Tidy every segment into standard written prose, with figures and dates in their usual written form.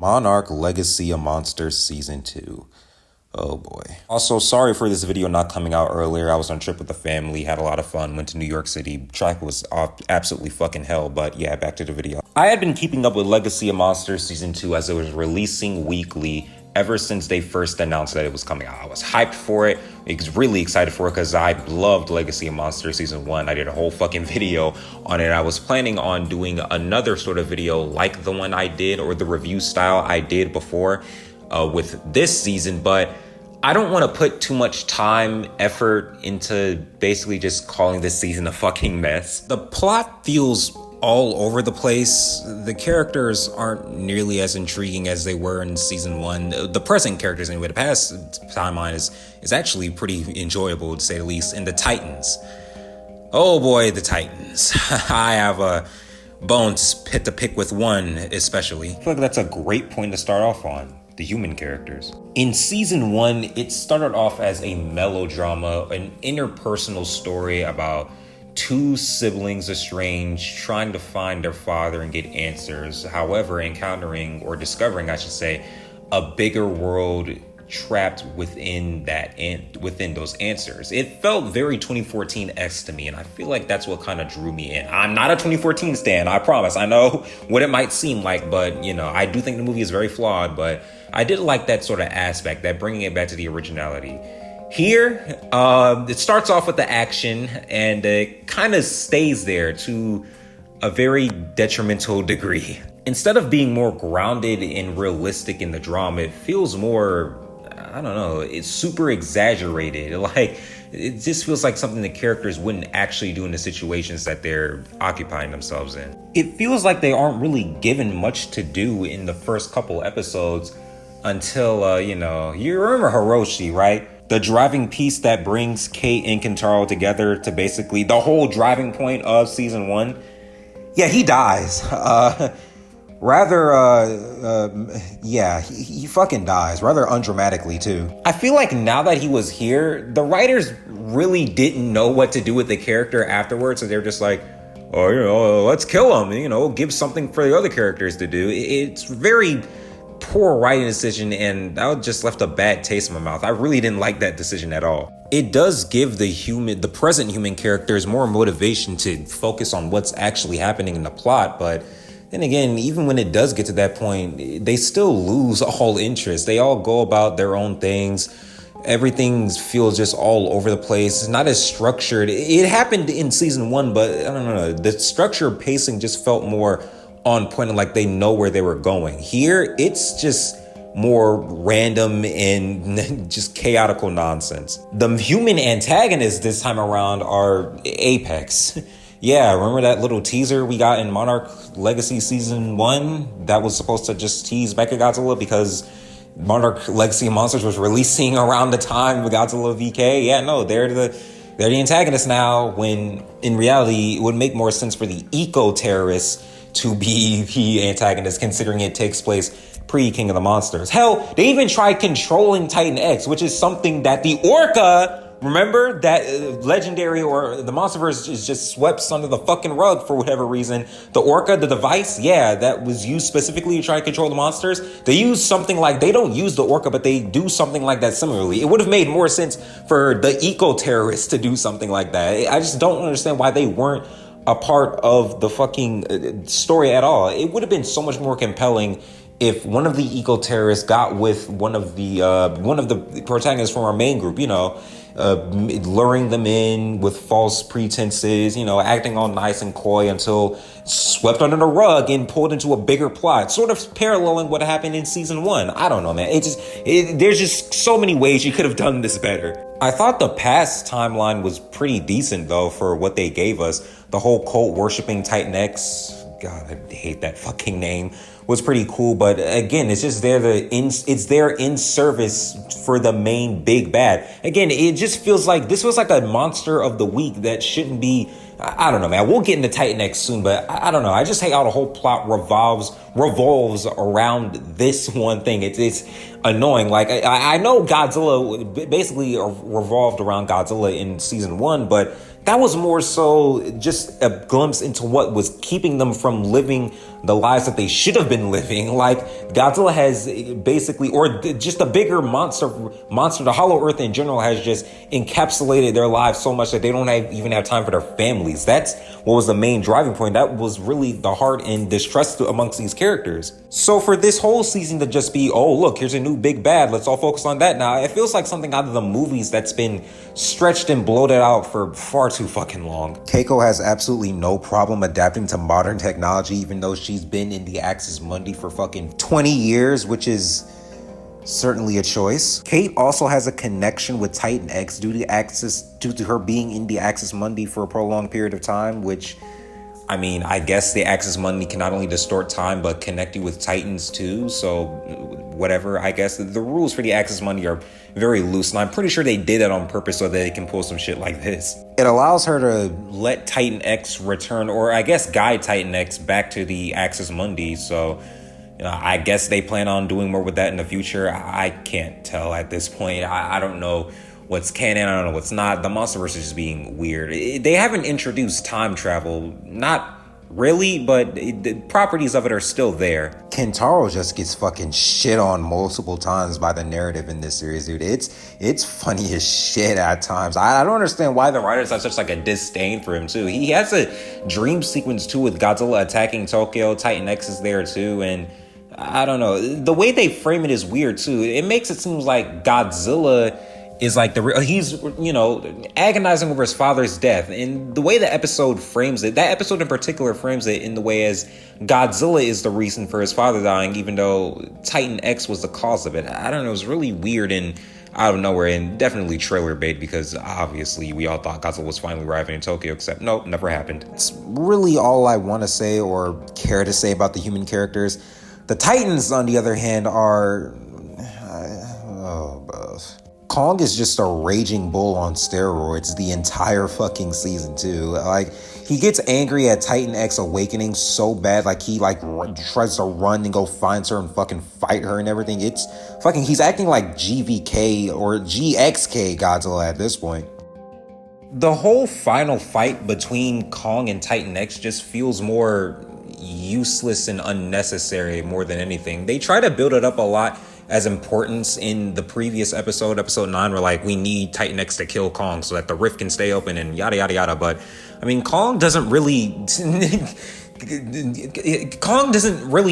Monarch Legacy of Monsters Season 2. Oh boy. Also, sorry for this video not coming out earlier. I was on a trip with the family, had a lot of fun, went to New York City. Traffic was absolutely fucking hell, but yeah, back to the video. I had been keeping up with Legacy of Monsters Season 2 as it was releasing weekly ever since they first announced that it was coming out. I was hyped for it. I was really excited for it because I loved Legacy of Monsters Season 1. I did a whole fucking video on it. I was planning on doing another sort of video like the one I did, or the review style I did before with this season, but I don't want to put too much time, effort into basically just calling this season a fucking mess. The plot feels all over the place. The characters aren't nearly as intriguing as they were in season 1. The present characters anyway. The past timeline is actually pretty enjoyable, to say the least. And the Titans. Oh boy, the Titans. I have bones to pick with one especially. I feel like that's a great point to start off on. The human characters. In season 1, it started off as a melodrama, an interpersonal story about two siblings estranged trying to find their father and get answers. However, encountering, or discovering, I should say, a bigger world trapped within those answers. It felt very 2014-esque to me, and I feel like that's what kind of drew me in. I'm not a 2014 stan, I promise. I know what it might seem like, but you know, I do think the movie is very flawed, but I did like that sort of aspect, that bringing it back to the originality. Here, it starts off with the action, and it kind of stays there to a very detrimental degree. Instead of being more grounded and realistic in the drama, it feels more, I don't know, it's super exaggerated. Like, it just feels like something the characters wouldn't actually do in the situations that they're occupying themselves in. It feels like they aren't really given much to do in the first couple episodes until, you remember Hiroshi, right? The driving piece that brings Kate and Kentaro together to basically the whole driving point of season 1. Yeah, he dies. He fucking dies, rather undramatically too. I feel like now that he was here, the writers really didn't know what to do with the character afterwards, so they're just like, oh, let's kill him, give something for the other characters to do. It's very poor writing decision, and that just left a bad taste in my mouth. I really didn't like that decision at all. It does give the present human characters more motivation to focus on what's actually happening in the plot, but then again, even when it does get to that point, they still lose all interest. They all go about their own things. Everything feels just all over the place. It's not as structured. It happened in season 1, but I don't know. The structure pacing just felt more on point, and like they know where they were going. Here, it's just more random and just chaotical nonsense. The human antagonists this time around are Apex. Yeah, remember that little teaser we got in Monarch Legacy Season 1? That was supposed to just tease Mechagodzilla because Monarch Legacy of Monsters was releasing around the time of Godzilla VK. Yeah, no, they're the antagonists now, when in reality, it would make more sense for the eco-terrorists to be the antagonist, considering it takes place pre-King of the Monsters. Hell, they even tried controlling Titan X, which is something that the Orca, remember that legendary, or the Monsterverse is just swept under the fucking rug for whatever reason. The Orca, the device, yeah, that was used specifically to try to control the monsters. They use something like, they don't use the Orca, but they do something like that similarly. It would have made more sense for the eco-terrorists to do something like that. I just don't understand why they weren't a part of the fucking story at all. It would have been so much more compelling if one of the eco-terrorists got with one of the protagonists from our main group, luring them in with false pretenses, acting all nice and coy until swept under the rug and pulled into a bigger plot, sort of paralleling what happened in season 1. I don't know, man. There's just so many ways you could have done this better. I thought the past timeline was pretty decent, though, for what they gave us. The whole cult worshipping Titan X, God, I hate that fucking name, was pretty cool. But again, it's just it's there in service for the main big bad. Again, it just feels like this was like a monster of the week that shouldn't be. I don't know, man. We'll get into Titan X soon, but I don't know. I just hate how the whole plot revolves around this one thing. It's annoying. Like, I know Godzilla basically revolved around Godzilla in season 1, but That was more so just a glimpse into what was keeping them from living the lives that they should have been living. Like, Godzilla has basically, or just a bigger monster, the Hollow Earth in general has just encapsulated their lives so much that they don't even have time for their families. That's what was the main driving point. That was really the heart and distrust amongst these characters. So for this whole season to just be, oh, look, here's a new big bad, let's all focus on that now, it feels like something out of the movies that's been stretched and bloated out for far too fucking long. Keiko has absolutely no problem adapting to modern technology, even though she's been in the Axis Mundi for fucking 20 years, which is certainly a choice. Kate also has a connection with Titan X due to her being in the Axis Mundi for a prolonged period of time, which, I mean, I guess the Axis Mundi can not only distort time, but connect you with Titans too. So whatever, I guess the rules for the Axis Mundi are very loose. And I'm pretty sure they did that on purpose so that they can pull some shit like this. It allows her to let Titan X return, or I guess guide Titan X back to the Axis Mundi. So I guess they plan on doing more with that in the future. I can't tell at this point. I don't know what's canon, I don't know what's not. The MonsterVerse is just being weird. They haven't introduced time travel, not really, but the properties of it are still there. Kentaro just gets fucking shit on multiple times by the narrative in this series, dude. It's funny as shit at times. I don't understand why the writers have such like a disdain for him too. He has a dream sequence too with Godzilla attacking Tokyo. Titan X is there too, and I don't know. The way they frame it is weird too. It makes it seem like Godzilla is like he's, agonizing over his father's death. And the way the episode frames it, that episode in particular frames it in the way as Godzilla is the reason for his father dying, even though Titan X was the cause of it. I don't know. It was really weird and out of nowhere, and definitely trailer bait, because obviously we all thought Godzilla was finally arriving in Tokyo, except nope, never happened. It's really all I want to say or care to say about the human characters. The Titans, on the other hand, are... Kong is just a raging bull on steroids the entire fucking season too. Like, he gets angry at Titan X awakening so bad, like he tries to run and go find her and fucking fight her and everything. It's fucking, he's acting like GVK or GXK Godzilla at this point. The whole final fight between Kong and Titan X just feels more useless and unnecessary more than anything. They try to build it up a lot as importance in the previous episode 9, where like, we need Titan X to kill Kong so that the rift can stay open and yada yada yada. But I mean, Kong doesn't really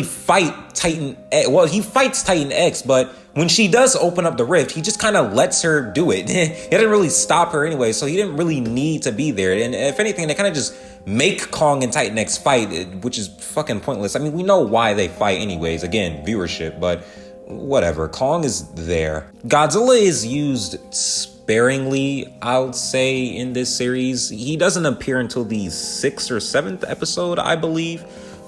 fight Titan X. Well, he fights Titan X, but when she does open up the rift, he just kind of lets her do it. He didn't really stop her anyway, so he didn't really need to be there. And if anything, they kind of just make Kong and Titan X fight, which is fucking pointless. I mean, we know why they fight anyways. Again, viewership, but whatever. Kong is there. Godzilla is used sparingly, I would say, in this series. He doesn't appear until the 6th or 7th episode, I believe.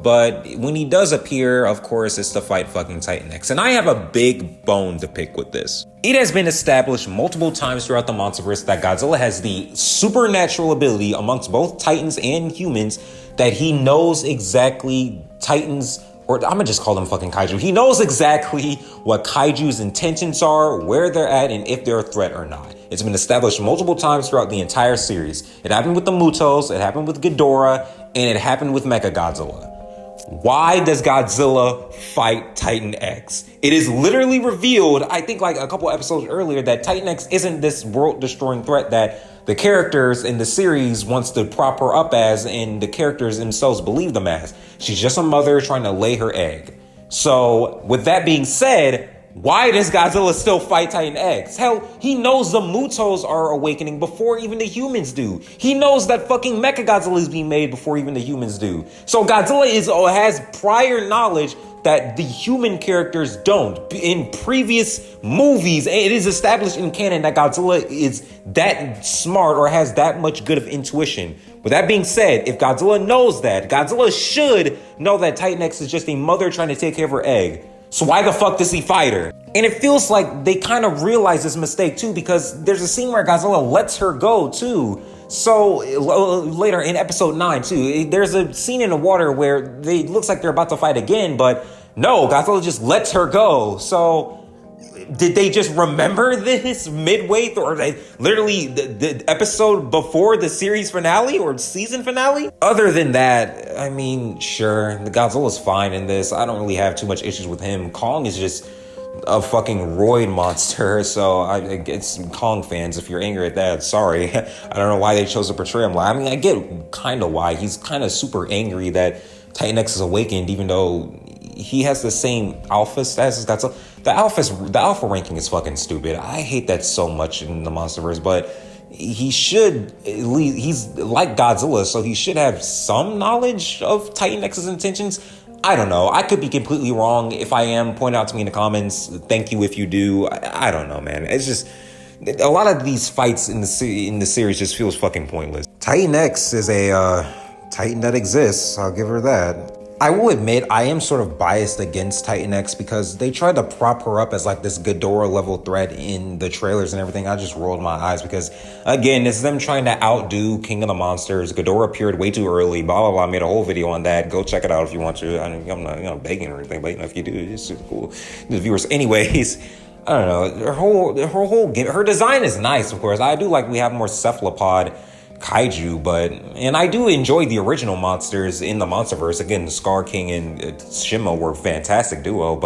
But when he does appear, of course, it's to fight fucking Titan X. And I have a big bone to pick with this. It has been established multiple times throughout the MonsterVerse that Godzilla has the supernatural ability amongst both Titans and humans that he knows exactly Titans, or I'm gonna just call them fucking kaiju. He knows exactly what kaiju's intentions are, where they're at, and if they're a threat or not. It's been established multiple times throughout the entire series. It happened with the Mutos, it happened with Ghidorah, and it happened with Mechagodzilla. Why does Godzilla fight Titan X? It is literally revealed, I think like a couple episodes earlier, that Titan X isn't this world-destroying threat that the characters in the series wants to prop her up as, and the characters themselves believe them as. She's just a mother trying to lay her egg. So, with that being said, why does Godzilla still fight Titan X? Hell, he knows the Mutos are awakening before even the humans do. He knows that fucking Mechagodzilla is being made before even the humans do. So Godzilla has prior knowledge that the human characters don't. In previous movies, it is established in canon that Godzilla is that smart or has that much good of intuition. With that being said, if Godzilla knows that, Godzilla should know that Titan X is just a mother trying to take care of her egg. So why the fuck does he fight her? And it feels like they kind of realize this mistake too, because there's a scene where Godzilla lets her go too. So later in episode 9 too, there's a scene in the water where it looks like they're about to fight again, but no, Godzilla just lets her go. So Did they just remember this midway through, or they literally the episode before the series finale or season finale? Other than that, I mean, sure, the Godzilla's fine in this. I don't really have too much issues with him. Kong is just a fucking roid monster, so it's Kong fans. If you're angry at that, sorry. I don't know why they chose to portray him. I mean, I get kind of why. He's kind of super angry that Titan X is awakened, even though he has the same alpha status as Godzilla. The alpha ranking is fucking stupid. I hate that so much in the MonsterVerse, but he should at least, he's like Godzilla, so he should have some knowledge of Titan X's intentions. I don't know. I could be completely wrong. If I am, point out to me in the comments. Thank you if you do. I don't know, man. It's just a lot of these fights in the series just feels fucking pointless. Titan X is a Titan that exists. I'll give her that. I will admit I am sort of biased against Titan X because they tried to prop her up as like this Ghidorah level threat in the trailers and everything. I just rolled my eyes because, again, it's them trying to outdo King of the Monsters. Ghidorah appeared way too early, blah, blah, blah. I made a whole video on that. Go check it out if you want to. I'm not begging or anything, but if you do, it's super cool. The viewers. Anyways, I don't know. Her design is nice, of course. I do like we have more cephalopod kaiju, and I do enjoy the original monsters in the MonsterVerse. Again, Scar King and Shima were a fantastic duo,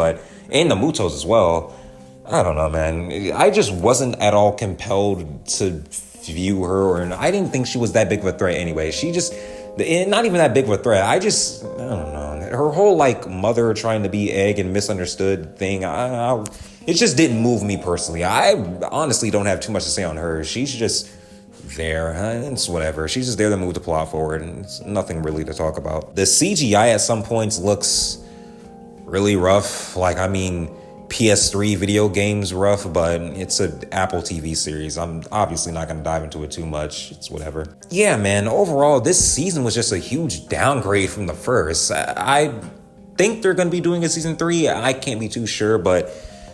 and the Mutos as well. I don't know, man. I just wasn't at all compelled to view her, and I didn't think she was that big of a threat anyway. She just, not even that big of a threat. I don't know. Her whole like mother trying to be Egg and misunderstood thing, it just didn't move me personally. I honestly don't have too much to say on her. She's just there. It's whatever. She's just there to move the plot forward, and it's nothing really to talk about. The CGI at some points looks really rough. Like, I mean, PS3 video games rough, but it's an Apple TV series. I'm obviously not going to dive into it too much. It's whatever. Yeah, man, overall, this season was just a huge downgrade from the first. I think they're going to be doing a season 3. I can't be too sure, but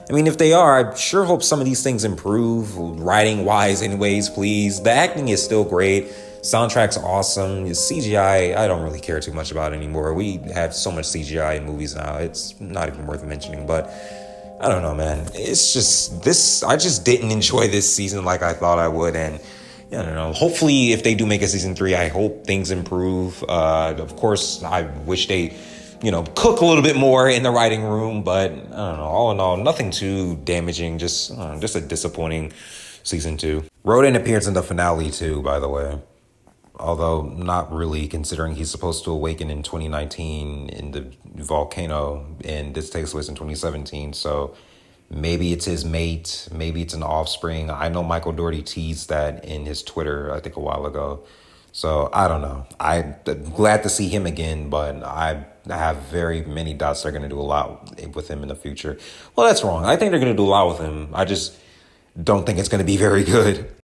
I mean, if they are, I sure hope some of these things improve, writing-wise anyways, please. The acting is still great. Soundtrack's awesome. CGI, I don't really care too much about anymore. We have so much CGI in movies now. It's not even worth mentioning, but I don't know, man. It's just this, I just didn't enjoy this season like I thought I would, and I don't know. Hopefully, if they do make a season 3, I hope things improve. Of course, I wish they cook a little bit more in the writing room, but I don't know. All in all, nothing too damaging. Just a disappointing season 2. Rodan appears in the finale too, by the way. Although not really, considering he's supposed to awaken in 2019 in the volcano, and this takes place in 2017. So maybe it's his mate, maybe it's an offspring. I know Michael Dougherty teased that in his Twitter, I think a while ago. So I don't know. I'm glad to see him again, but I have very many doubts they're going to do a lot with him in the future. Well, that's wrong. I think they're going to do a lot with him. I just don't think it's going to be very good.